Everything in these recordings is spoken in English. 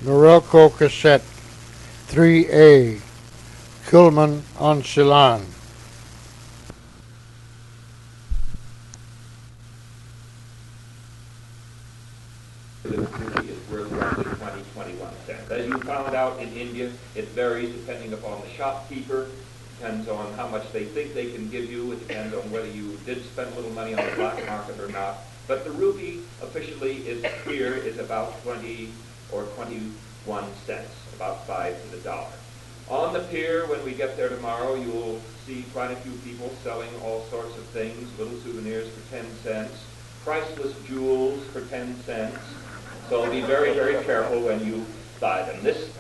Norelco Cassette 3A, Kuhlman on Ceylon. This rupee is worth roughly 20, 21 cents. As you found out in India, it varies depending upon the shopkeeper. Depends on how much they think they can give you. It depends on whether you did spend a little money on the black market or not. But the rupee officially is about 20 or 21 cents, about 5 to the dollar. On the pier, when we get there tomorrow, you will see quite a few people selling all sorts of things, little souvenirs for 10 cents, priceless jewels for 10 cents. So be very, very careful when you buy them. This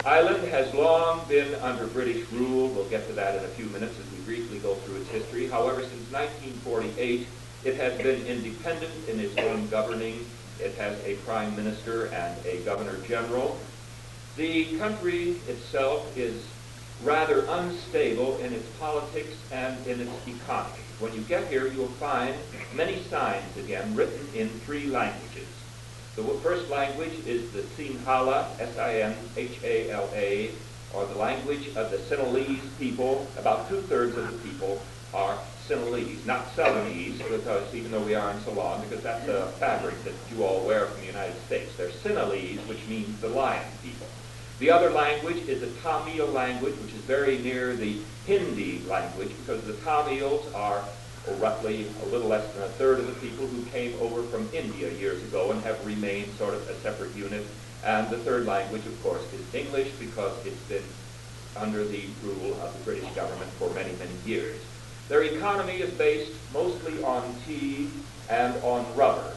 island has long been under British rule. We'll get to that in a few minutes as we briefly go through its history. However, since 1948, it has been independent in its own governing. It has a prime minister and a governor general. The country itself is rather unstable in its politics and in its economy. When you get here, you will find many signs again written in 3 languages. The first language is the Sinhala, S-I-N-H-A-L-A, or the language of the Sinhalese people. About 2/3 of the people are Sinhalese, not Ceylonese, because even though we are in Ceylon, because that's a fabric that you all wear from the United States. They're Sinhalese, which means the lion people. The other language is the Tamil language, which is very near the Hindi language, because the Tamils are roughly a little less than 1/3 of the people who came over from India years ago and have remained sort of a separate unit. And the third language, of course, is English, because it's been under the rule of the British government for many, many years. Their economy is based mostly on tea and on rubber.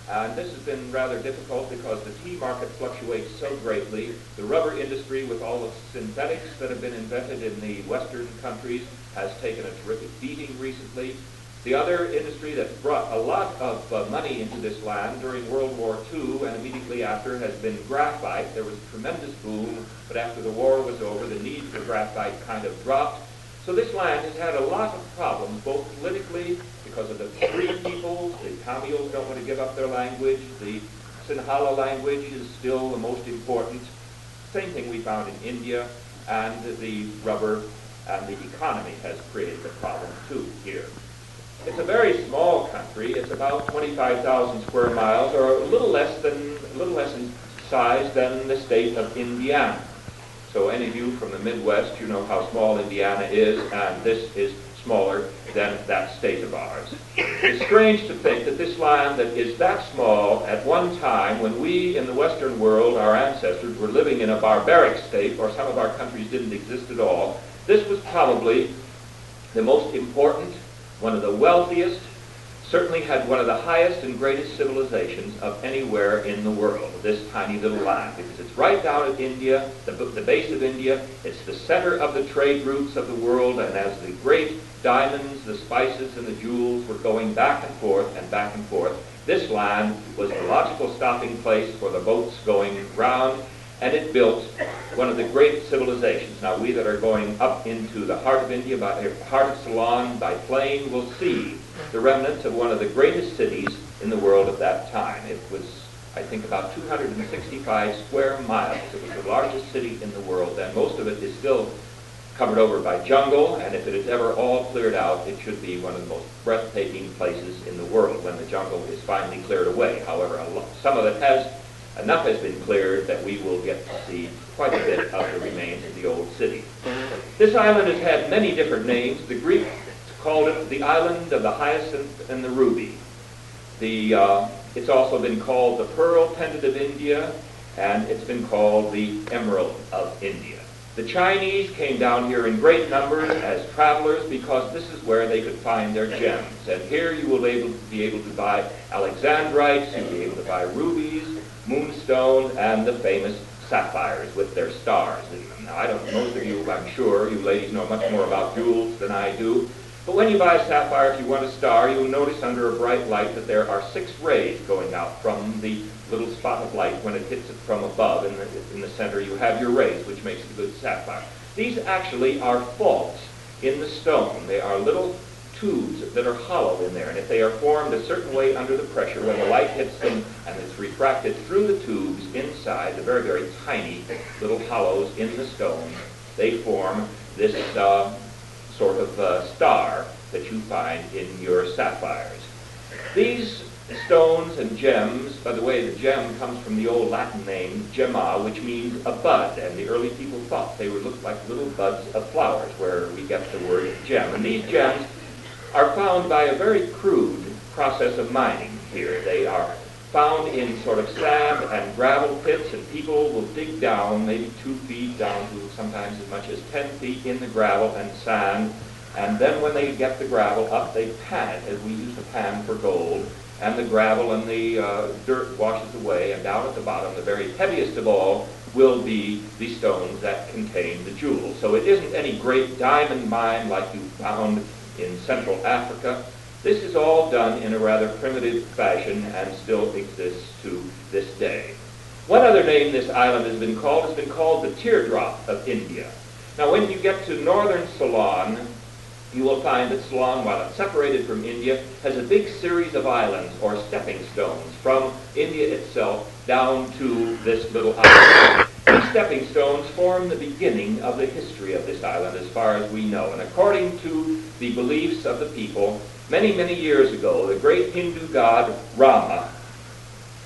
And this has been rather difficult because the tea market fluctuates so greatly. The rubber industry, with all the synthetics that have been invented in the Western countries, has taken a terrific beating recently. The other industry that brought a lot of money into this land during World War II and immediately after has been graphite. There was a tremendous boom, but after the war was over, the need for graphite kind of dropped. So this land has had a lot of problems, both politically, because of the free people. The Tamils don't want to give up their language. The Sinhala language is still the most important. Same thing we found in India, and the rubber and the economy has created the problem too here. It's a very small country. It's about 25,000 square miles, or a little less in size than the state of Indiana. So any of you from the Midwest, you know how small Indiana is, and this is smaller than that state of ours. It's strange to think that this land that is that small at one time, when we in the Western world, our ancestors, were living in a barbaric state, or some of our countries didn't exist at all, this was probably the most important, one of the wealthiest, certainly had one of the highest and greatest civilizations of anywhere in the world, this tiny little land, because it's right down at India, the base of India. It's the center of the trade routes of the world, and as the great diamonds, the spices, and the jewels were going back and forth, this land was the logical stopping place for the boats going round, and it built one of the great civilizations. Now, we that are going up into the heart of India, heart of Ceylon by plane, will see the remnants of one of the greatest cities in the world at that time. It was, I think, about 265 square miles. It was the largest city in the world, and most of it is still covered over by jungle, and if it is ever all cleared out, it should be one of the most breathtaking places in the world when the jungle is finally cleared away. However, some of it enough has been cleared that we will get to see quite a bit of the remains of the old city. This island has had many different names. The Greeks called it the island of the hyacinth and the ruby. It's also been called the pearl pendant of India, and it's been called the emerald of India. The Chinese came down here in great numbers as travelers because this is where they could find their gems. And here you will be able to buy alexandrites, you'll be able to buy rubies, moonstone, and the famous sapphires with their stars in them. Now, most of you, I'm sure, you ladies know much more about jewels than I do. But when you buy a sapphire, if you want a star, you'll notice under a bright light that there are 6 rays going out from the little spot of light. When it hits it from above, in the center, you have your rays, which makes it a good sapphire. These actually are faults in the stone. They are little tubes that are hollow in there, and if they are formed a certain way under the pressure, when the light hits them and it's refracted through the tubes inside, the very, very tiny little hollows in the stone, they form this sort of star that you find in your sapphires. These stones and gems, by the way, the gem comes from the old Latin name gemma, which means a bud, and the early people thought they would look like little buds of flowers, where we get the word gem. And these gems are found by a very crude process of mining here. They are found in sort of sand and gravel pits, and people will dig down maybe 2 feet down to sometimes as much as 10 feet in the gravel and sand, and then when they get the gravel up, they pan it, as we use a pan for gold, and the gravel and the dirt washes away, and down at the bottom, the very heaviest of all will be the stones that contain the jewels. So it isn't any great diamond mine like you found in Central Africa. This is all done in a rather primitive fashion and still exists to this day. One other name this island has been called the teardrop of India. Now when you get to northern Ceylon, you will find that Ceylon, while it's separated from India, has a big series of islands or stepping stones from India itself down to this little island. These stepping stones form the beginning of the history of this island as far as we know. And according to the beliefs of the people, many, many years ago, the great Hindu god Rama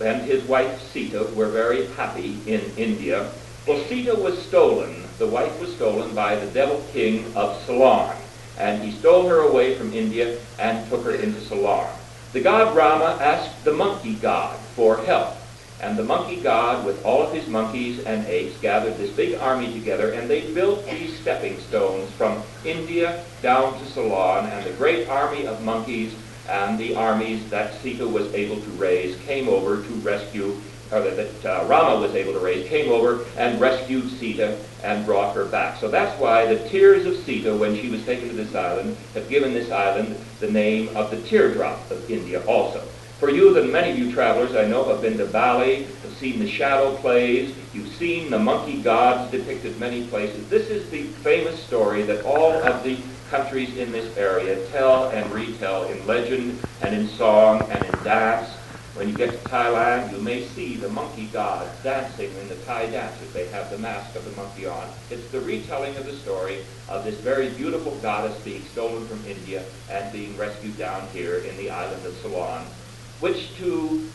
and his wife Sita were very happy in India. Well, Sita was stolen. The wife was stolen by the devil king of Ceylon. And he stole her away from India and took her into Ceylon. The god Rama asked the monkey god for help. And the monkey god, with all of his monkeys and apes, gathered this big army together, and they built these stepping stones from India down to Ceylon, and the great army of monkeys and the armies that Sita was able to raise came over to rescue, or that Rama was able to raise, came over and rescued Sita and brought her back. So that's why the tears of Sita, when she was taken to this island, have given this island the name of the teardrop of India also. For you, and many of you travelers I know have been to Bali, have seen the shadow plays, you've seen the monkey gods depicted many places. This is the famous story that all of the countries in this area tell and retell in legend and in song and in dance. When you get to Thailand, you may see the monkey gods dancing in the Thai dances. They have the mask of the monkey on. It's the retelling of the story of this very beautiful goddess being stolen from India and being rescued down here in the island of Ceylon, which to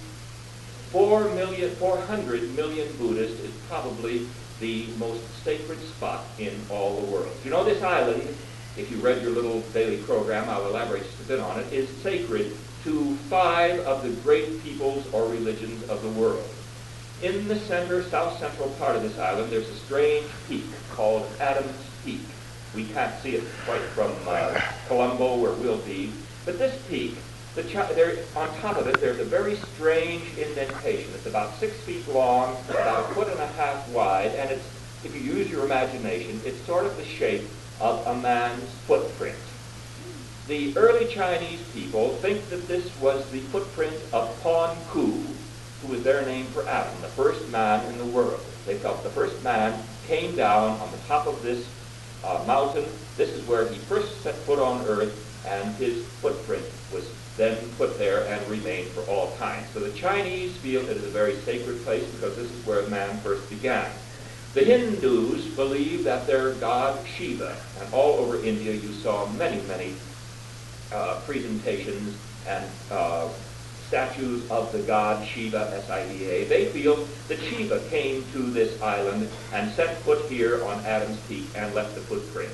400 million Buddhists is probably the most sacred spot in all the world. You know, this island, if you read your little daily program, I'll elaborate just a bit on it, is sacred to 5 of the great peoples or religions of the world. In the center, south central part of this island, there's a strange peak called Adam's Peak. We can't see it quite from Colombo, where we'll be, but this peak, on top of it, there's a very strange indentation. It's about 6 feet long, about 1.5 feet wide, and it's, if you use your imagination, it's sort of the shape of a man's footprint. The early Chinese people think that this was the footprint of Pon Ku, who was their name for Adam, the first man in the world. They felt the first man came down on the top of this mountain. This is where he first set foot on earth, and his footprint was then put there and remained for all time. So the Chinese feel it is a very sacred place because this is where man first began. The Hindus believe that their god Shiva, and all over India you saw many, many presentations and statues of the god Shiva, S-I-V-A. They feel that Shiva came to this island and set foot here on Adam's Peak and left the footprint.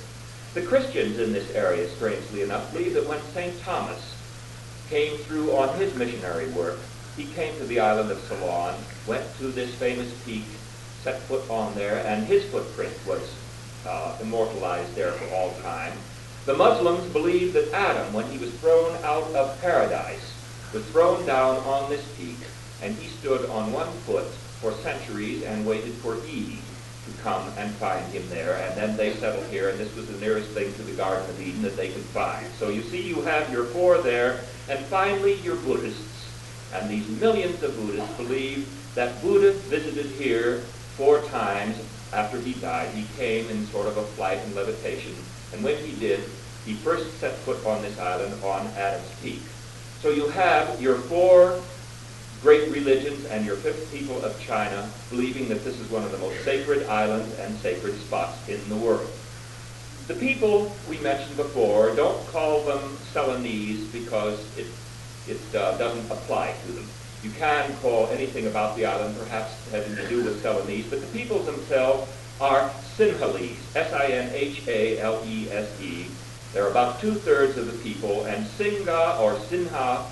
The Christians in this area, strangely enough, believe that when St. Thomas came through on his missionary work, he came to the island of Ceylon, went to this famous peak, set foot on there, and his footprint was immortalized there for all time. The Muslims believe that Adam, when he was thrown out of paradise, was thrown down on this peak, and he stood on one foot for centuries and waited for Eve to come and find him there, and then they settled here, and this was the nearest thing to the Garden of Eden that they could find. So you see, you have your 4 there, and finally your Buddhists. And these millions of Buddhists believe that Buddha visited here 4 times after he died. He came in sort of a flight and levitation, and when he did, he first set foot on this island on Adam's Peak. So you have your four great religions and your fifth people of China believing that this is one of the most sacred islands and sacred spots in the world. The people we mentioned before don't call them Ceylonese because it doesn't apply to them. You can call anything about the island perhaps having to do with Ceylonese, but the peoples themselves are Sinhalese, S-I-N-H-A-L-E-S-E. They're about two-thirds of the people, and Singha or Sinha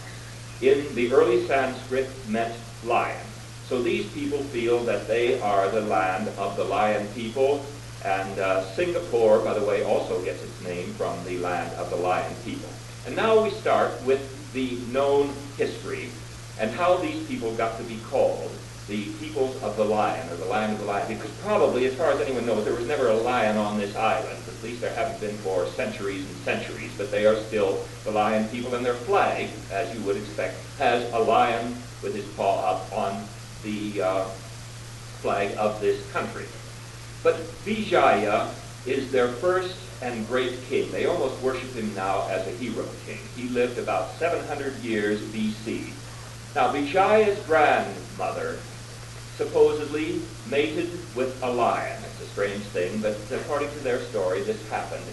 in the early Sanskrit meant lion. So these people feel that they are the land of the lion people, and Singapore, by the way, also gets its name from the land of the lion people. And now we start with the known history and how these people got to be called the peoples of the lion, or the land of the lion, because probably, as far as anyone knows, there was never a lion on this island. At least there haven't been for centuries and centuries, but they are still the lion people, and their flag, as you would expect, has a lion with his paw up on the flag of this country. But Vijaya is their first and great king. They almost worship him now as a hero king. He lived about 700 years BC. Now, Vijaya's grandmother supposedly mated with a lion. It's a strange thing, but according to their story, this happened.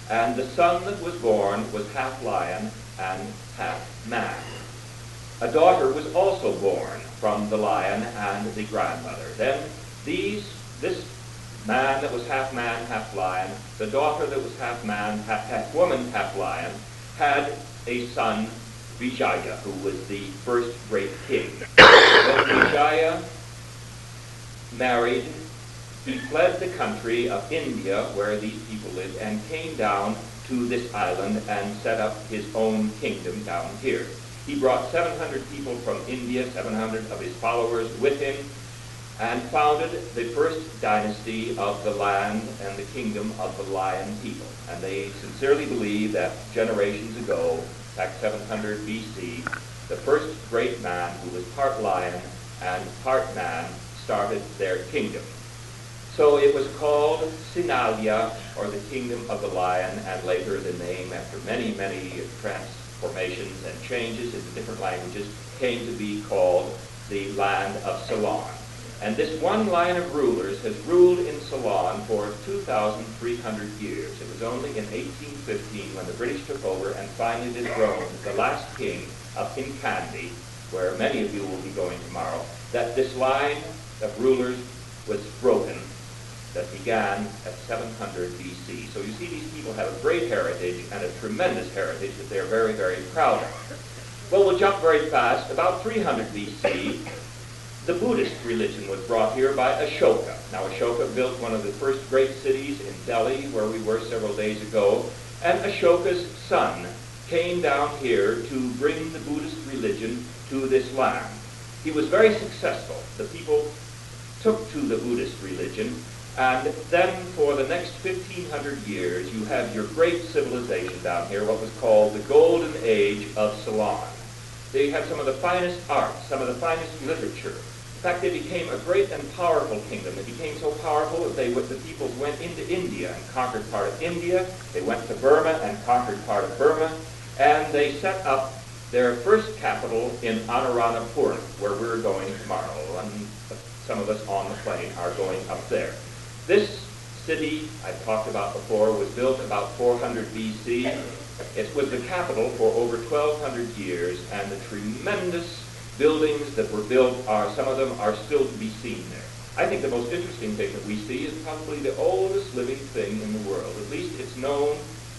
And the son that was born was half lion and half man. A daughter was also born from the lion and the grandmother. Then this man that was half man, half lion, the daughter that was half man, half woman, half lion, had a son, Vijaya, who was the first great king. When Vijaya married, he fled the country of India, where these people lived, and came down to this island and set up his own kingdom down here. He brought 700 people from India, 700 of his followers with him, and founded the first dynasty of the land and the kingdom of the lion people. And they sincerely believe that generations ago, back 700 BC, the first great man who was part lion and part man started their kingdom. So it was called Sinalia, or the kingdom of the lion, and later the name, after many, many transformations and changes into different languages, came to be called the land of Ceylon. And this one line of rulers has ruled in Ceylon for 2,300 years. It was only in 1815 when the British took over and finally dethroned the last king of Inkandi, where many of you will be going tomorrow, that this line of rulers was broken, that began at 700 BC. So you see, these people have a great heritage and a tremendous heritage that they're very, very proud of. Well, we'll jump very fast. About 300 BC, the Buddhist religion was brought here by Ashoka. Now, Ashoka built one of the first great cities in Delhi, where we were several days ago, and Ashoka's son came down here to bring the Buddhist religion to this land. He was very successful. The people took to the Buddhist religion, and then for the next 1,500 years, you have your great civilization down here, what was called the Golden Age of Ceylon. They had some of the finest art, some of the finest literature. In fact, they became a great and powerful kingdom. They became so powerful that the people went into India and conquered part of India. They went to Burma and conquered part of Burma. And they set up their first capital in Anuradhapura, where we're going tomorrow. And some of us on the plane are going up there. This city, I've talked about before, was built about 400 BC. It was the capital for over 1,200 years, and the tremendous buildings that were built, some of them are still to be seen there. I think the most interesting thing that we see is probably the oldest living thing in the world. At least it's known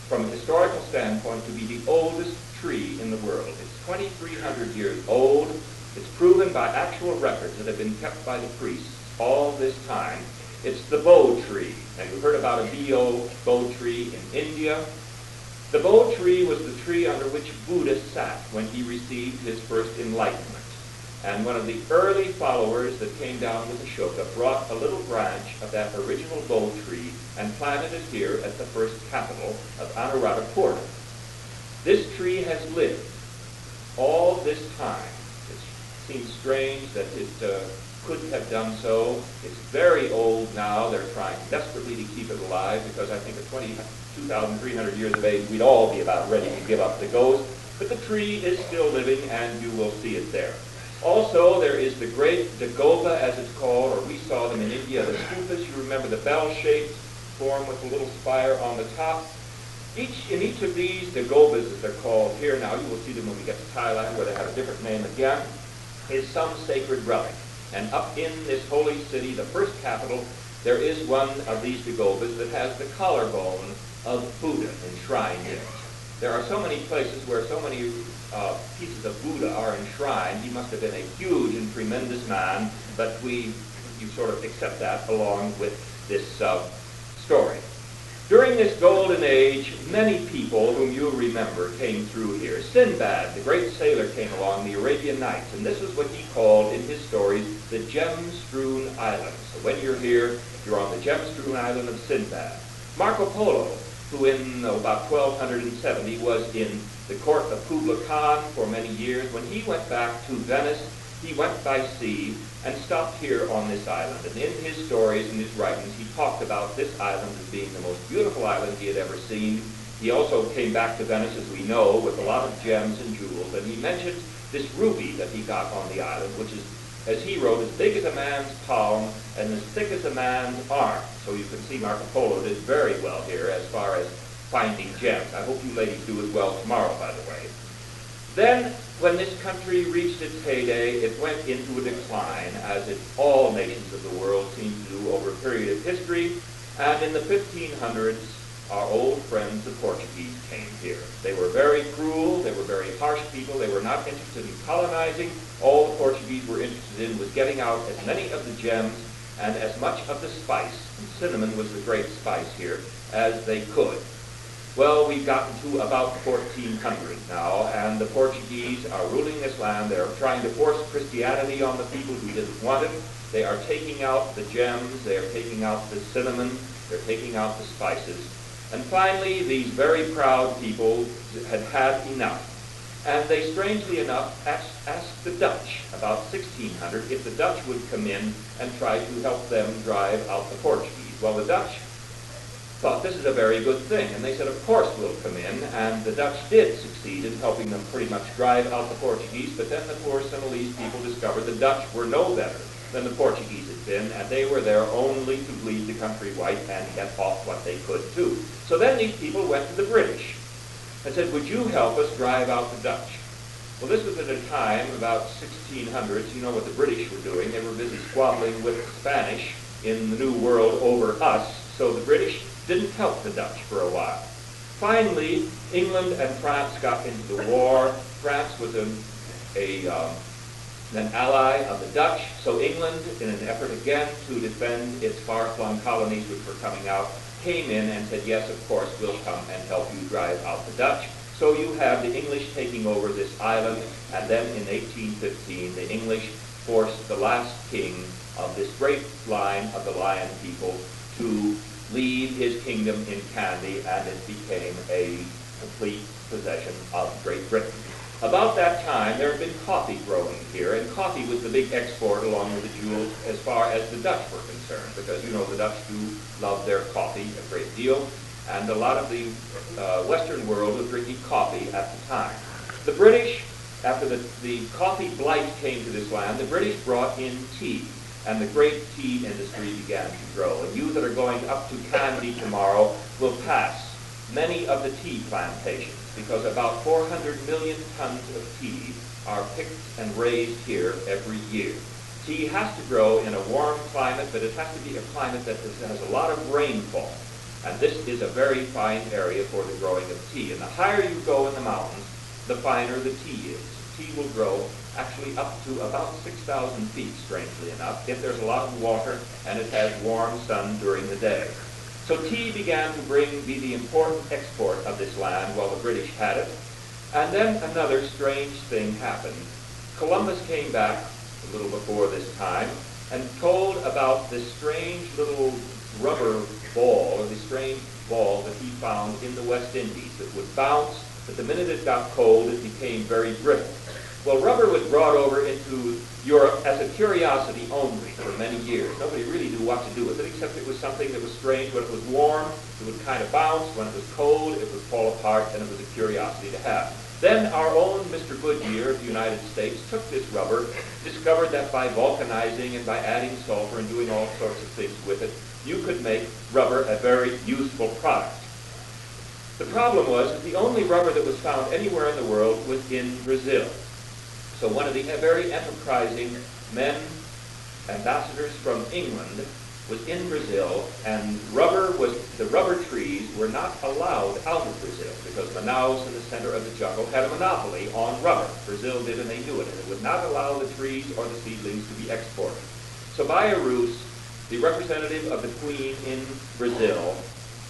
from a historical standpoint to be the oldest tree in the world. It's 2,300 years old. It's proven by actual records that have been kept by the priests all this time. It's the Bo tree. And you heard about a Bo tree in India. The Bo tree was the tree under which Buddha sat when he received his first enlightenment. And one of the early followers that came down with Ashoka brought a little branch of that original Bo tree and planted it here at the first capital of Anuradhapura. This tree has lived all this time. It seems strange that it could have done so. It's very old now. They're trying desperately to keep it alive because I think at 2,300 years of age, we'd all be about ready to give up the ghost. But the tree is still living, and you will see it there. Also, there is the great dagoba, as it's called, or we saw them in India, the stupas. You remember the bell-shaped form with a little spire on the top. In each of these dagobas, as they're called here now, you will see them when we get to Thailand, where they have a different name again, is some sacred relic. And up in this holy city, the first capital, there is one of these dagobas that has the collarbone of Buddha enshrined in it. There are so many places where so many pieces of Buddha are enshrined. He must have been a huge and tremendous man, but you sort of accept that along with this story. During this golden age, many people whom you remember came through here. Sinbad, the great sailor, came along, the Arabian Nights, and this is what he called in his stories the gem-strewn islands. So when you're here, you're on the gem-strewn island of Sinbad. Marco Polo, who in about 1270 was in the court of Kublai Khan for many years, when he went back to Venice, he went by sea and stopped here on this island. And in his stories and his writings, he talked about this island as being the most beautiful island he had ever seen. He also came back to Venice, as we know, with a lot of gems and jewels. And he mentioned this ruby that he got on the island, which is, as he wrote, as big as a man's palm and as thick as a man's arm. So you can see Marco Polo did very well here as far as finding gems. I hope you ladies do as well tomorrow, by the way. Then, when this country reached its heyday, it went into a decline, as all nations of the world seem to do over a period of history. And in the 1500s, our old friends, the Portuguese, came here. They were very cruel. They were very harsh people. They were not interested in colonizing. All the Portuguese were interested in was getting out as many of the gems and as much of the spice, and cinnamon was the great spice here, as they could. Well, we've gotten to about 1400 now, and the Portuguese are ruling this land. They're trying to force Christianity on the people who didn't want it. They are taking out the gems. They are taking out the cinnamon. They're taking out the spices. And finally, these very proud people had had enough. And they, strangely enough, asked the Dutch about 1600 if the Dutch would come in and try to help them drive out the Portuguese. Well, the Dutch thought this is a very good thing, and they said, of course we'll come in, and the Dutch did succeed in helping them pretty much drive out the Portuguese, but then the poor Sinhalese people discovered the Dutch were no better than the Portuguese had been, and they were there only to bleed the country white and get off what they could too. So then these people went to the British and said, would you help us drive out the Dutch? Well, this was at a time, about 1600s, you know what the British were doing. They were busy squabbling with the Spanish in the New World over us, so the British didn't help the Dutch for a while. Finally, England and France got into the war. France was an ally of the Dutch, so England, in an effort again to defend its far-flung colonies which were coming out, came in and said, yes, of course, we'll come and help you drive out the Dutch. So you have the English taking over this island, and then in 1815, the English forced the last king of this great line of the Lion people to leave his kingdom in Kandy, and it became a complete possession of Great Britain. About that time, there had been coffee growing here, and coffee was the big export along with the jewels as far as the Dutch were concerned, because you know the Dutch do love their coffee a great deal, and a lot of the Western world was drinking coffee at the time. The British, after the coffee blight came to this land, the British brought in tea, and the great tea industry began to grow. And you that are going up to Kandy tomorrow will pass many of the tea plantations, because about 400 million tons of tea are picked and raised here every year. Tea has to grow in a warm climate, but it has to be a climate that has a lot of rainfall. And this is a very fine area for the growing of tea. And the higher you go in the mountains, the finer the tea is. Tea will grow actually up to about 6,000 feet, strangely enough, if there's a lot of water and it has warm sun during the day. So tea began to be the important export of this land while the British had it. And then another strange thing happened. Columbus came back a little before this time and told about this strange little rubber ball, or this strange ball that he found in the West Indies that would bounce, but the minute it got cold, it became very brittle. Well, rubber was brought over into Europe as a curiosity only for many years. Nobody really knew what to do with it, except it was something that was strange. When it was warm, it would kind of bounce. When it was cold, it would fall apart, and it was a curiosity to have. Then our own Mr. Goodyear of the United States took this rubber, discovered that by vulcanizing and by adding sulfur and doing all sorts of things with it, you could make rubber a very useful product. The problem was that the only rubber that was found anywhere in the world was in Brazil. So one of the very enterprising men, ambassadors from England, was in Brazil, and the rubber trees were not allowed out of Brazil because Manaus, in the center of the jungle, had a monopoly on rubber. Brazil did, and they knew it, and it would not allow the trees or the seedlings to be exported. So by a ruse, the representative of the Queen in Brazil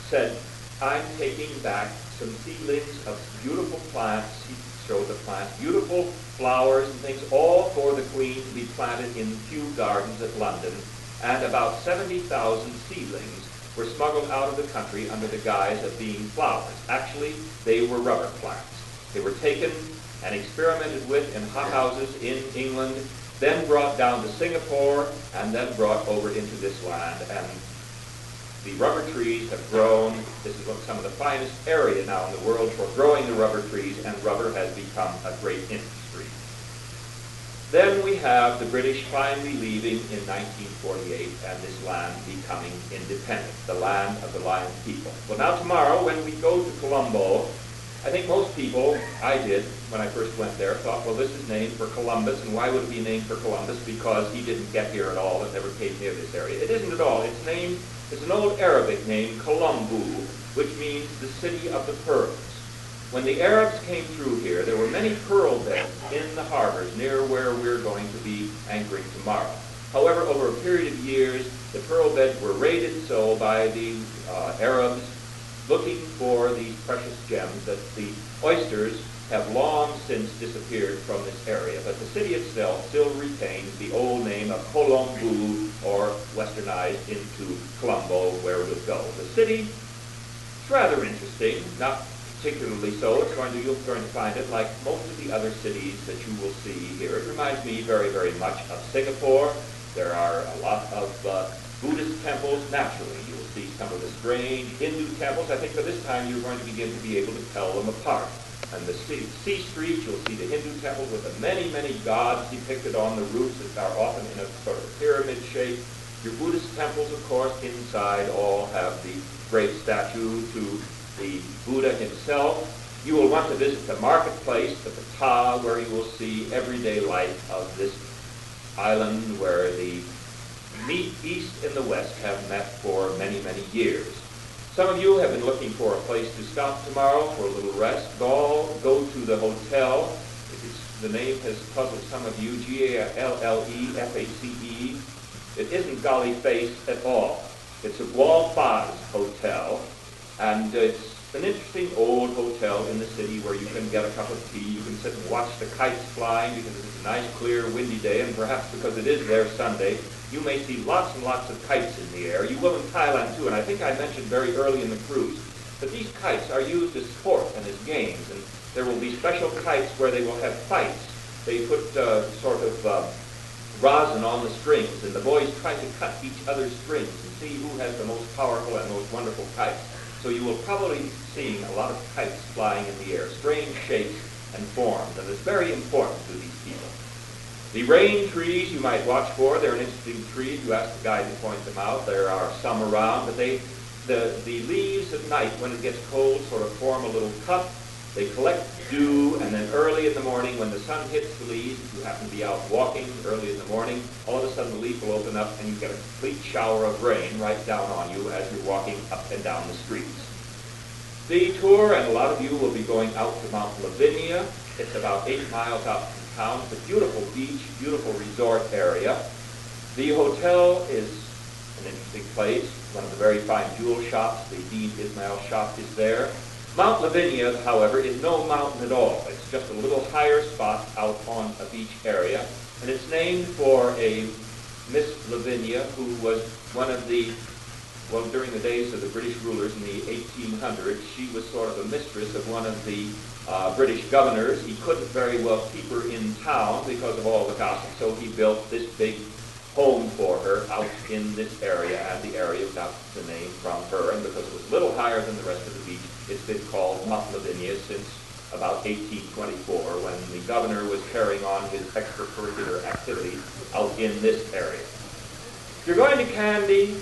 said, "I'm taking back some seedlings of beautiful plants." He showed the plants, beautiful flowers and things, all for the Queen to be planted in Kew Gardens at London. And about 70,000 seedlings were smuggled out of the country under the guise of being flowers. Actually, they were rubber plants. They were taken and experimented with in hothouses in England, then brought down to Singapore, and then brought over into this land. And the rubber trees have grown. This is some of the finest area now in the world for growing the rubber trees, and rubber has become a great industry. Then we have the British finally leaving in 1948 and this land becoming independent, the land of the Lion people. Well, now tomorrow when we go to Colombo, I think most people, I did when I first went there, thought, well, this is named for Columbus, and why would it be named for Columbus? Because he didn't get here at all and never came near this area. It isn't at all. It's an old Arabic name, Colombo, which means the city of the pearls. When the Arabs came through here, there were many pearl beds in the harbors near where we're going to be anchoring tomorrow. However, over a period of years, the pearl beds were raided so by the Arabs looking for these precious gems that the oysters have long since disappeared from this area. But the city itself still retains the old name of Colombo, or westernized into Colombo, where it would go. The city is rather interesting, not particularly so. You're going to find it like most of the other cities that you will see here. It reminds me very, very much of Singapore. There are a lot of Buddhist temples. Naturally, you will see some of the strange Hindu temples. I think by this time you're going to begin to be able to tell them apart. And the C Street, you'll see the Hindu temples with the many, many gods depicted on the roofs that are often in a sort of pyramid shape. Your Buddhist temples, of course, inside all have the great statue to the Buddha himself. You will want to visit the marketplace, the Pata, where you will see everyday life of this island where the East and the West have met for many, many years. Some of you have been looking for a place to stop tomorrow for a little rest. Go to the hotel. The name has puzzled some of you, Galleface. It isn't Golly Face at all. It's a Gualfaz hotel, and it's an interesting old hotel in the city where you can get a cup of tea, you can sit and watch the kites flying because it's a nice, clear, windy day, and perhaps because it is their Sunday, you may see lots and lots of kites in the air. You will in Thailand too, and I think I mentioned very early in the cruise that these kites are used as sport and as games, and there will be special kites where they will have fights. They put sort of rosin on the strings, and the boys try to cut each other's strings and see who has the most powerful and most wonderful kites. So you will probably be seeing a lot of kites flying in the air, strange shapes and forms, and it's very important to these people. The rain trees you might watch for. They're an interesting tree. You ask the guide to point them out. There are some around, but the leaves at night, when it gets cold, sort of form a little cup. They collect dew, and then early in the morning, when the sun hits the leaves, if you happen to be out walking early in the morning, all of a sudden the leaf will open up and you get a complete shower of rain right down on you as you're walking up and down the streets. The tour, and a lot of you will be going out to Mount Lavinia. It's about 8 miles out from town. It's a beautiful beach, beautiful resort area. The hotel is an interesting place, one of the very fine jewel shops. The Dean Ismail shop is there. Mount Lavinia, however, is no mountain at all. It's just a little higher spot out on a beach area, and it's named for a Miss Lavinia who was one of the, during the days of the British rulers in the 1800s, she was sort of a mistress of one of the British governors, he couldn't very well keep her in town because of all the gossip, so he built this big home for her out in this area, and the area got the name from her, and because it was a little higher than the rest of the beach, it's been called Mount Lavinia since about 1824, when the governor was carrying on his extracurricular activities out in this area. If you're going to Kandy,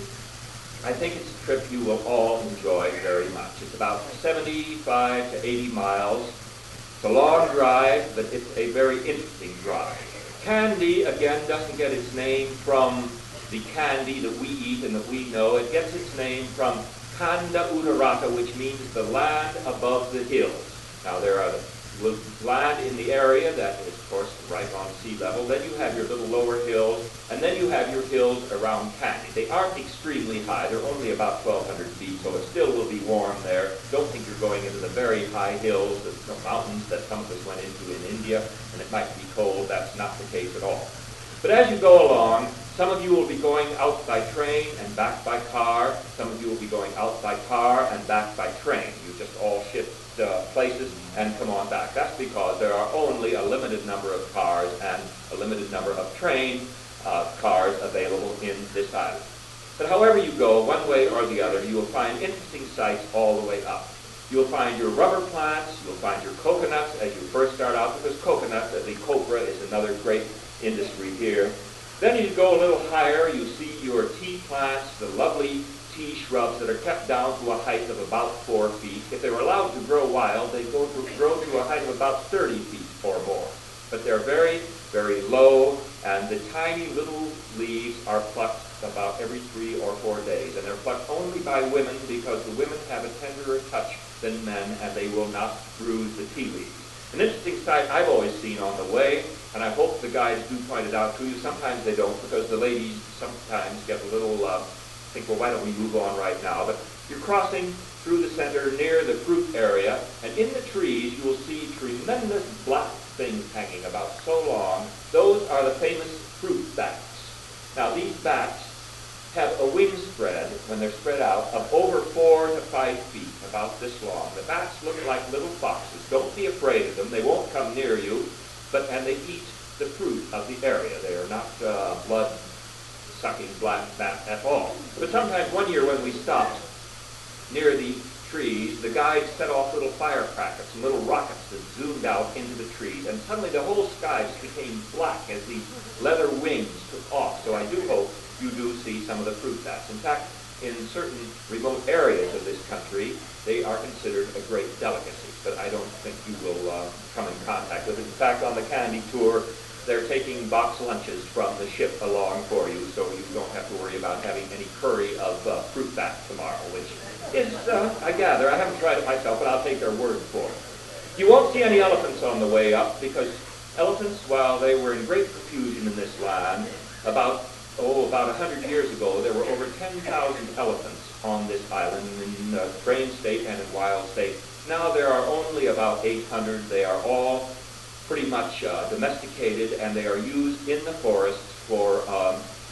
I think it's a trip you will all enjoy very much. It's about 75 to 80 miles. It's a long drive, but it's a very interesting drive. Kandy, again, doesn't get its name from the candy that we eat and that we know. It gets its name from Kanda Utarata, which means the land above the hills. Now, there are the land in the area that is, of course, right on sea level. Then you have your little lower hills, and then you have your hills around Kandy. They aren't extremely high. They're only about 1,200 feet, so it still will be warm there. Don't think you're going into the very high hills, the mountains that some of us went into in India, and it might be cold. That's not the case at all. But as you go along, some of you will be going out by train and back by car. Some of you will be going out by car and back by train. You just all shift places and come on back. That's because there are only a limited number of cars and a limited number of train cars available in this island. But however you go, one way or the other, you will find interesting sights all the way up. You'll find your rubber plants, you'll find your coconuts as you first start out, because coconut, the copra, is another great industry here. Then you go a little higher, you see your tea plants, the lovely tea shrubs that are kept down to a height of about 4 feet. If they were allowed to grow wild, they grow to a height of about 30 feet or more. But they're very, very low, and the tiny little leaves are plucked about every 3 or 4 days. And they're plucked only by women, because the women have a tenderer touch than men, and they will not bruise the tea leaves. An interesting sight I've always seen on the way, and I hope the guides do point it out to you. Sometimes they don't, because the ladies sometimes get a little, think, well, why don't we move on right now? But you're crossing through the center near the fruit area, and in the trees you will see tremendous black things hanging about so long. Those are the famous fruit bats. Now, these bats have a wing spread, when they're spread out, of over 4 to 5 feet, about this long. The bats look like little foxes. Don't be afraid of them. They won't come near you, and they eat the fruit of the area. They are not blood-sucking black bat at all. But sometimes one year when we stopped near the trees, the guides set off little firecrackers, some little rockets that zoomed out into the trees, and suddenly the whole sky just became black as these leather wings took off. So I do hope you do see some of the fruit bats. In fact, in certain remote areas of this country, they are considered a great delicacy, but I don't think you will come in contact with it. In fact, on the Kandy tour, they're taking box lunches from the ship along for you, so you don't have to worry about having any curry of fruit bat tomorrow, which is, I gather, I haven't tried it myself, but I'll take their word for it. You won't see any elephants on the way up, because elephants, while they were in great profusion in this land, about 100 years ago, there were over 10,000 elephants on this island in trained state and in wild state. Now there are only about 800. They are all pretty much domesticated, and they are used in the forests for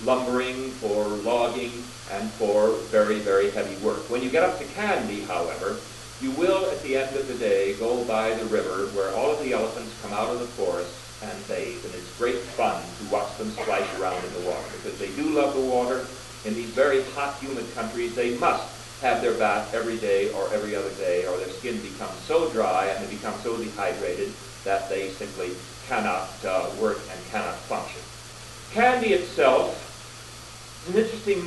lumbering, for logging, and for very, very heavy work. When you get up to Kandy, however, you will, at the end of the day, go by the river where all of the elephants come out of the forest and bathe, and it's great fun to watch them splash around in the water, because they do love the water. In these very hot, humid countries, they must have their bath every day or every other day, or their skin becomes so dry and they become so dehydrated that they simply cannot work and cannot function. Kandy itself is an interesting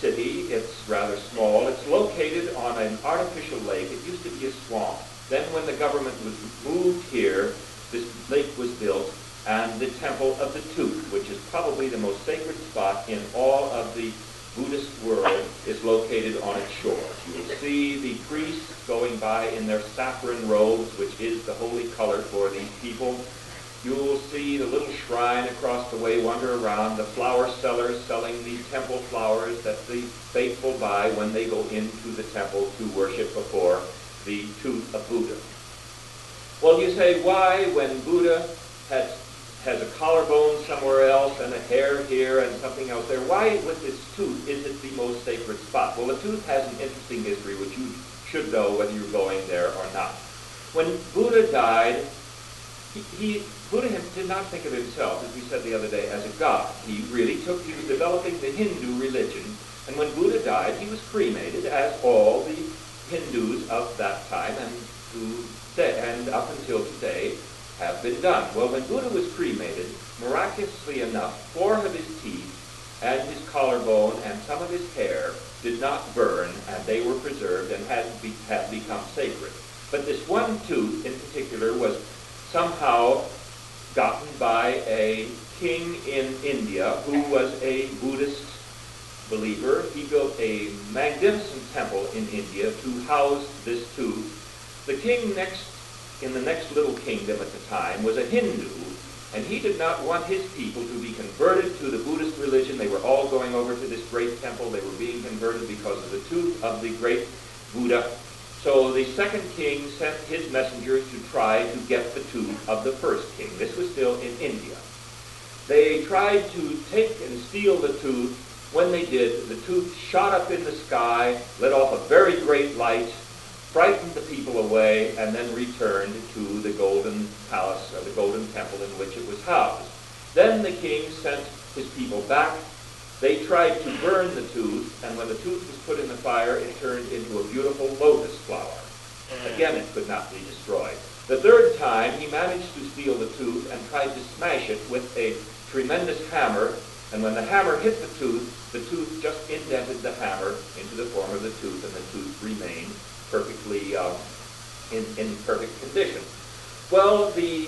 city. It's rather small. It's located on an artificial lake. It used to be a swamp. Then when the government was moved here, this lake was built, and the Temple of the Tooth, which is probably the most sacred spot in all of the Buddhist world, is located on its shores. You will see the priests going by in their saffron robes, which is the holy color for these people. You will see the little shrine across the way, wander around, the flower sellers selling the temple flowers that the faithful buy when they go into the temple to worship before the tooth of Buddha. Well, you say, why, when Buddha has a collarbone somewhere else and a hair here and something else there, why with this tooth is it the most sacred spot? Well, the tooth has an interesting history which you should know whether you're going there or not. When Buddha died, Buddha did not think of himself, as we said the other day, as a god. He was developing the Hindu religion, and when Buddha died, he was cremated, as all the Hindus of that time and up until today have been done. Well, when Buddha was cremated, miraculously enough, 4 of his teeth and his collarbone and some of his hair did not burn, and they were preserved and had become sacred. But this one tooth in particular was somehow gotten by a king in India who was a Buddhist believer. He built a magnificent temple in India to house this tooth. The king in the next little kingdom at the time was a Hindu, and he did not want his people to be converted to the Buddhist religion. They were all going over to this great temple. They were being converted because of the tooth of the great Buddha. So the second king sent his messengers to try to get the tooth of the first king. This was still in India. They tried to take and steal the tooth. When they did, the tooth shot up in the sky, let off a very great light, frightened the people away, and then returned to the golden palace, or the golden temple in which it was housed. Then the king sent his people back. They tried to burn the tooth, and when the tooth was put in the fire, it turned into a beautiful lotus flower. Again, it could not be destroyed. The third time, he managed to steal the tooth and tried to smash it with a tremendous hammer, and when the hammer hit the tooth just indented the hammer into the form of the tooth, and the tooth remained perfectly in perfect condition. Well, the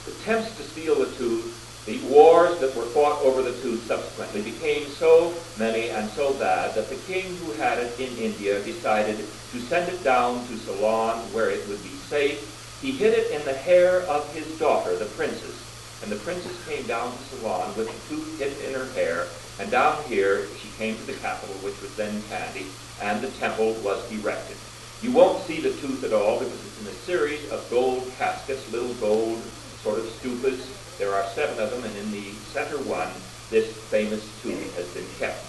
attempts to steal the tooth, the wars that were fought over the tooth subsequently became so many and so bad that the king who had it in India decided to send it down to Ceylon where it would be safe. He hid it in the hair of his daughter, the princess, and the princess came down to Ceylon with the tooth hid in her hair, and down here she came to the capital, which was then Kandy, and the temple was erected. You won't see the tooth at all because it's in a series of gold caskets, little gold sort of stupas. There are 7 of them, and in the center one, this famous tooth has been kept.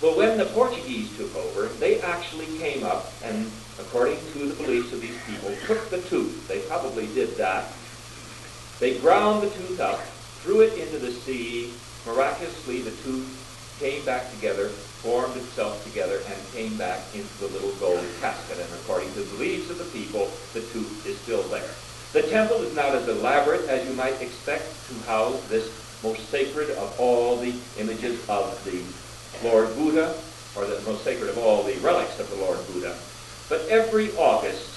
Well, when the Portuguese took over, they actually came up and, according to the beliefs of these people, took the tooth. They probably did that. They ground the tooth up, threw it into the sea. Miraculously, the tooth came back together, formed itself together, and came back into the little gold casket. And according to the beliefs of the people, the tooth is still there. The temple is not as elaborate as you might expect to house this most sacred of all the images of the Lord Buddha, or the most sacred of all the relics of the Lord Buddha. But every August,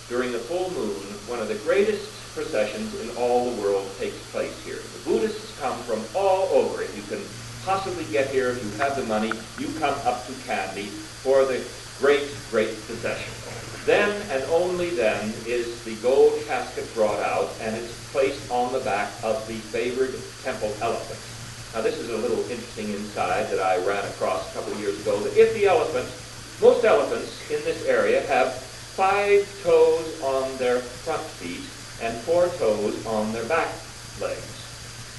during the full moon, one of the greatest processions in all the world takes place here. The Buddhists come from all over. If you can possibly get here, if you have the money, you come up to Kandy for the great, great procession. Then and only then is the gold casket brought out, and it's placed on the back of the favored temple elephant. Now this is a little interesting inside that I ran across a couple of years ago, that if the elephant, most elephants in this area have 5 toes on their front feet and 4 toes on their back legs.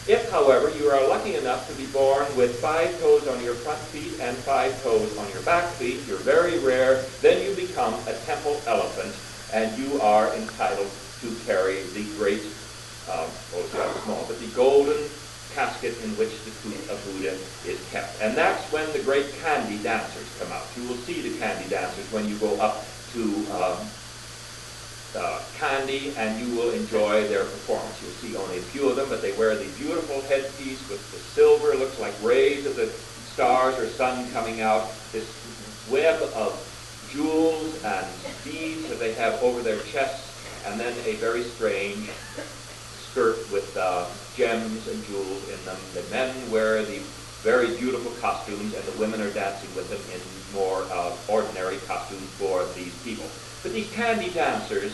If, however, you are lucky enough to be born with 5 toes on your front feet and 5 toes on your back feet, you're very rare, then you become a temple elephant, and you are entitled to carry the great, it's rather small, but the golden casket in which the tooth of Buddha is kept. And that's when the great Kandy dancers come out. You will see the Kandy dancers when you go up to Kandy, and you will enjoy their performance. You'll see only a few of them, but they wear the beautiful headpiece with the silver, looks like rays of the stars or sun coming out, this web of jewels and beads that they have over their chests, and then a very strange skirt with gems and jewels in them. The men wear the very beautiful costumes, and the women are dancing with them in more ordinary costumes for these people. But these Kandy dancers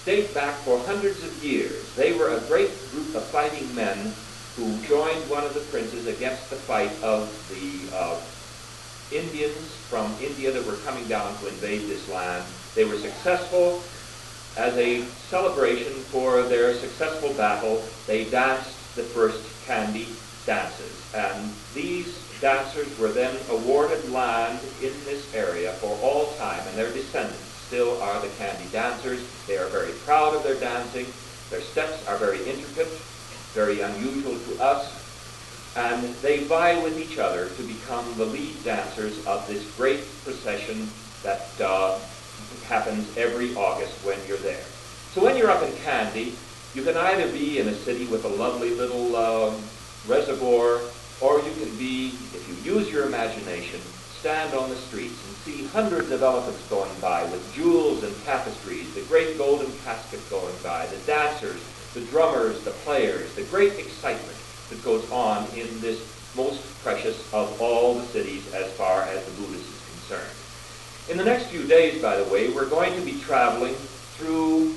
date back for hundreds of years. They were a great group of fighting men who joined one of the princes against the fight of the Indians from India that were coming down to invade this land. They were successful. As a celebration for their successful battle, they danced the first Kandy dances. And these dancers were then awarded land in this area for all time, and their descendants still are the Kandy dancers. They are very proud very unusual to us, and they vie with each other to become the lead dancers of this great procession that happens every August when you're there. So when you're up in Kandy, you can either be in a city with a lovely little reservoir, or you can be, if you use your imagination, stand on the streets and see hundreds of elephants going by with jewels and tapestries, the great golden casket going by, the dancers, the drummers, the players, the great excitement that goes on in this most precious of all the cities as far as the Buddhist is concerned. In the next few days, by the way, we're going to be traveling through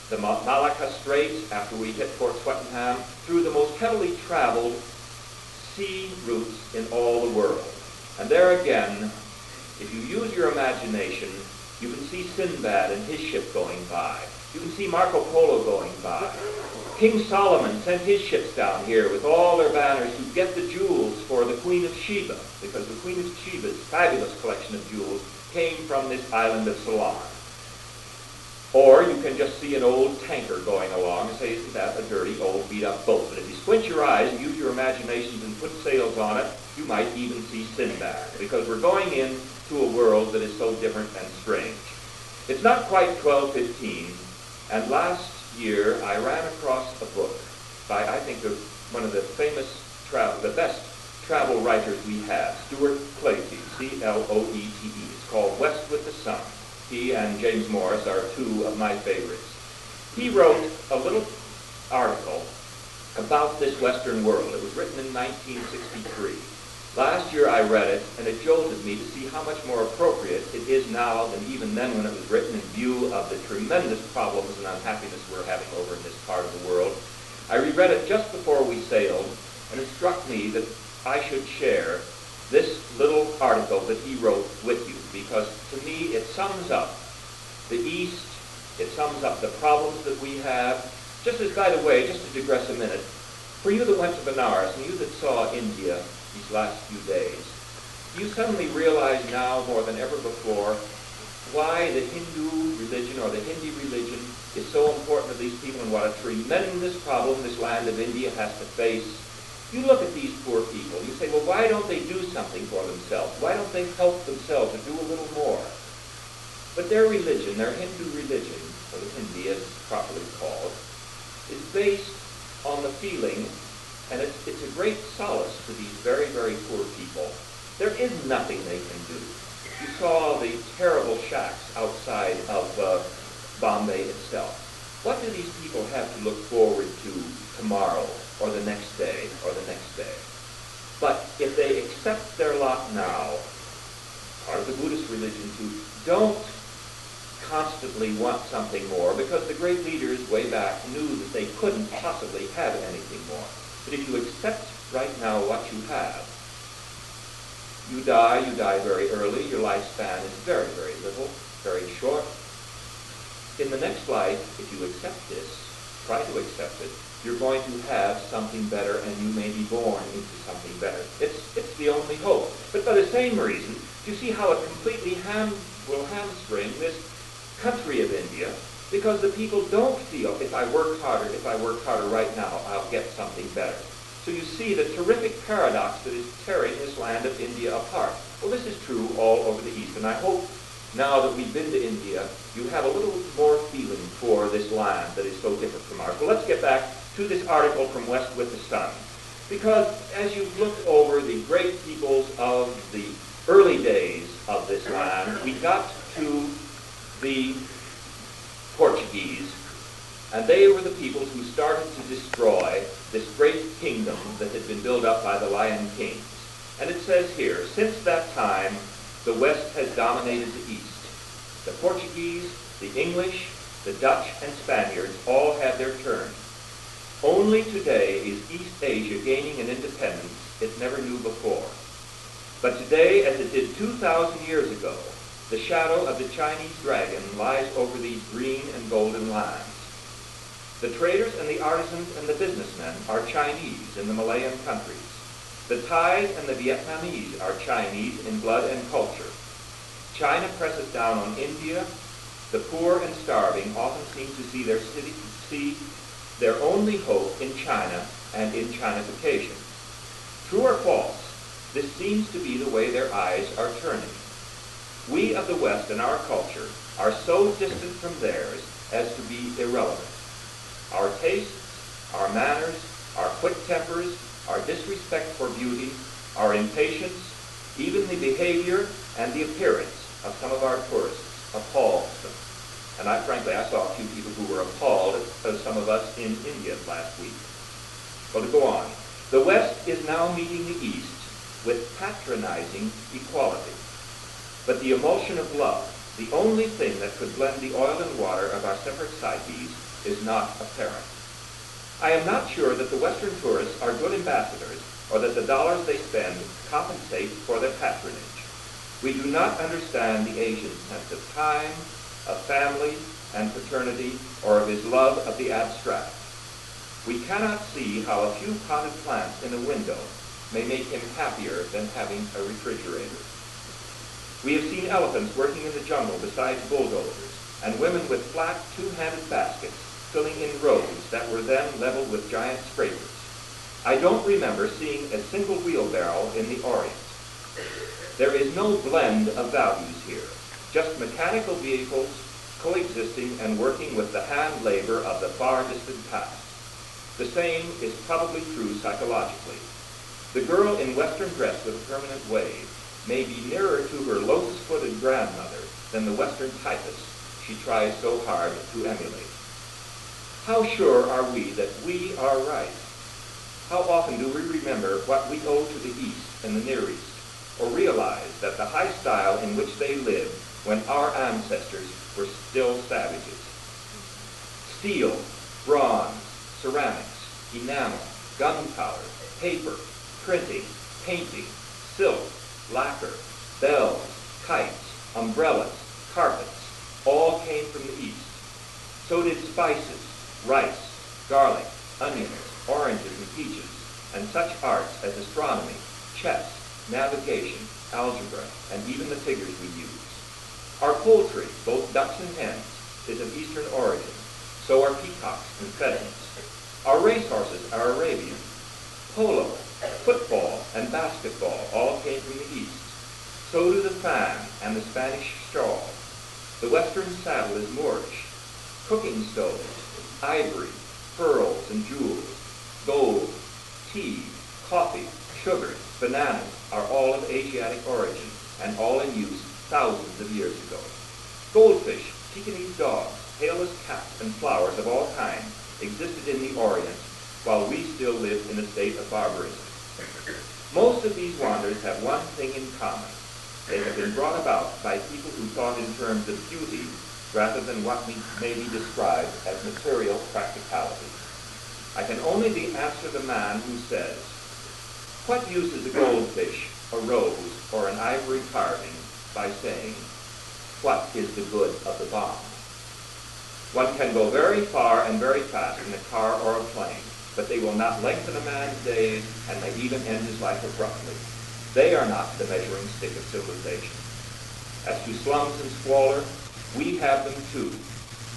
the Malacca Straits after we hit Port Swettenham, through the most heavily traveled sea routes in all the world. And there again, if you use your imagination, you can see Sinbad and his ship going by. You can see Marco Polo going by. King Solomon sent his ships down here with all their banners to get the jewels for the Queen of Sheba, because the Queen of Sheba's fabulous collection of jewels came from this island of Ceylon. Or you can just see an old tanker going along and say, isn't that a dirty old beat-up boat? But if you squint your eyes and use your imaginations and put sails on it, you might even see Sinbad, because we're going into a world that is so different and strange. It's not quite 12:15, and last year I ran across a book by, I think, one of the famous, the best travel writers we have, Stuart Cloete, C-L-O-E-T-E. It's called West with the Sun. He and James Morris are two of my favorites. He wrote a little article about this Western world. It was written in 1963. Last year I read it, and it jolted me to see how much more appropriate it is now than even then when it was written, in view of the tremendous problems and unhappiness we're having over in this part of the world. I reread it just before we sailed, and it struck me that I should share this little article that he wrote with you, because to me it sums up the East, it sums up the problems that we have. Just as, by the way, just to digress a minute, for you that went to Benares and you that saw India these last few days, you suddenly realize now more than ever before why the Hindu religion or the Hindi religion is so important to these people and what a tremendous problem this land of India has to face. You look at these poor people, you say, well, why don't they do something for themselves? Why don't they help themselves or do a little more? But their religion, their Hindu religion, or the Hindi as it's properly called, is based on the feeling, and it's a great solace to these very, very poor people. There is nothing they can do. You saw the terrible shacks outside of Bombay itself. What do these people have to look forward to tomorrow, or the next day, or the next day? But if they accept their lot now, part of the Buddhist religion too, don't constantly want something more, because the great leaders way back knew that they couldn't possibly have anything more. But if you accept right now what you have, you die very early, your lifespan is very, very little, very short. In the next life, if you accept this, try to accept it, you're going to have something better, and you may be born into something better. It's the only hope. But for the same reason, you see how it completely will hamstring this country of India, because the people don't feel, if I work harder right now, I'll get something better. So you see the terrific paradox that is tearing this land of India apart. Well, this is true all over the East, and I hope now that we've been to India, you have a little more feeling for this land that is so different from ours. Well, let's get back to this article from West with the Sun. Because as you look over the great peoples of the early days of this land, we got to the Portuguese, and they were the peoples who started to destroy this great kingdom that had been built up by the Lion Kings. And it says here, since that time, the West has dominated the East. The Portuguese, the English, the Dutch, and Spaniards all had their turn. Only today is East Asia gaining an independence it never knew before. But today, as it did 2,000 years ago, the shadow of the Chinese dragon lies over these green and golden lands. The traders and the artisans and the businessmen are Chinese in the Malayan countries. The Thais and the Vietnamese are Chinese in blood and culture. China presses down on India. The poor and starving often seem to see their only hope in China and in Chinification. True or false, this seems to be the way their eyes are turning. We of the West and our culture are so distant from theirs as to be irrelevant. Our tastes, our manners, our quick tempers, our disrespect for beauty, our impatience, even the behavior and the appearance of some of our tourists appalls them. And frankly, I saw a few people who were appalled at some of us in India last week. Well, to go on, the West is now meeting the East with patronizing equality. But the emulsion of love, the only thing that could blend the oil and water of our separate psyches, is not apparent. I am not sure that the Western tourists are good ambassadors or that the dollars they spend compensate for their patronage. We do not understand the Asian's sense of time, of family and fraternity, or of his love of the abstract. We cannot see how a few potted plants in a window may make him happier than having a refrigerator. We have seen elephants working in the jungle beside bulldozers, and women with flat two-handed baskets filling in roads that were then leveled with giant scrapers. I don't remember seeing a single wheelbarrow in the Orient. There is no blend of values here, just mechanical vehicles coexisting and working with the hand labor of the far distant past. The same is probably true psychologically. The girl in Western dress with a permanent wave may be nearer to her lotus-footed grandmother than the Western typist she tries so hard to emulate. How sure are we that we are right? How often do we remember what we owe to the East and the Near East, or realize that the high style in which they lived when our ancestors were still savages? Steel, bronze, ceramics, enamel, gunpowder, paper, printing, painting, silk, lacquer, bells, kites, umbrellas, carpets, all came from the East. So did spices, rice, garlic, onions, oranges and peaches, and such arts as astronomy, chess, navigation, algebra, and even the figures we use. Our poultry, both ducks and hens, is of Eastern origin. So are peacocks and pheasants. Our racehorses are Arabian. Polo, football, and basketball all came from the East. So do the fan and the Spanish shawl. The Western saddle is Moorish. Cooking stoves, ivory, pearls and jewels, gold, tea, coffee, sugar, bananas are all of Asiatic origin and all in use thousands of years ago. Goldfish, Pekingese dogs, tailless cats, and flowers of all kinds existed in the Orient while we still lived in a state of barbarism. Most of these wonders have one thing in common. They have been brought about by people who thought in terms of beauty rather than what may be described as material practicality. I can only answer the man who says, what use is a goldfish, a rose, or an ivory carving by saying, what is the good of the bomb? One can go very far and very fast in a car or a plane, but they will not lengthen a man's days and may even end his life abruptly. They are not the measuring stick of civilization. As to slums and squalor, we have them too,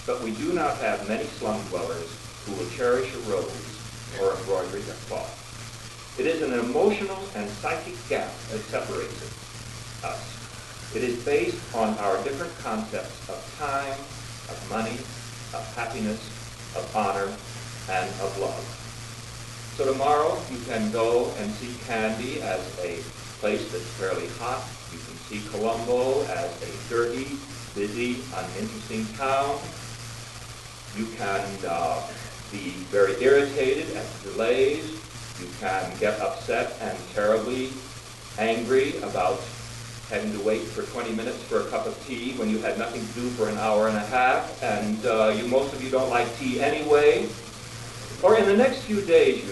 but we do not have many slum dwellers who will cherish a rose or embroidery a cloth. It is an emotional and psychic gap that separates us. It is based on our different concepts of time, of money, of happiness, of honor, and of love. So tomorrow you can go and see Kandy as a place that's fairly hot. You can see Colombo as a dirty, busy, uninteresting town. You can be very irritated at the delays. You can get upset and terribly angry about having to wait for 20 minutes for a cup of tea when you had nothing to do for an hour and a half, and most of you don't like tea anyway. Or in the next few days,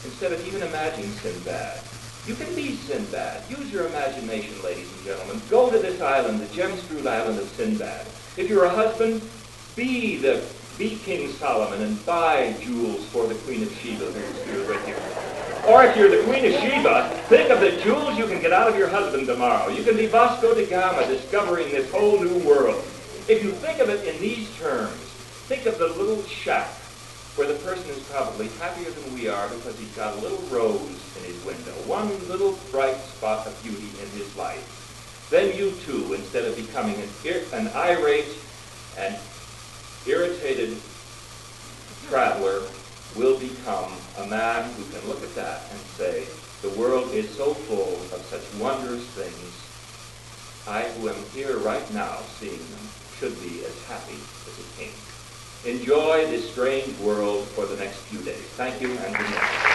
instead of even imagining Sinbad, you can be Sinbad. Use your imagination, ladies and gentlemen. Go to this island, the gem-strewed island of Sinbad. If you're a husband, be King Solomon and buy jewels for the Queen of Sheba who's here with you. Or if you're the Queen of Sheba, think of the jewels you can get out of your husband tomorrow. You can be Vasco da Gama discovering this whole new world. If you think of it in these terms, think of the little shack where the person is probably happier than we are because he's got a little rose in his window, one little bright spot of beauty in his life, then you too, instead of becoming an irate and irritated traveler, will become a man who can look at that and say, the world is so full of such wondrous things. I, who am here right now seeing them, should be as happy as a king. Enjoy this strange world for the next few days. Thank you, and good night.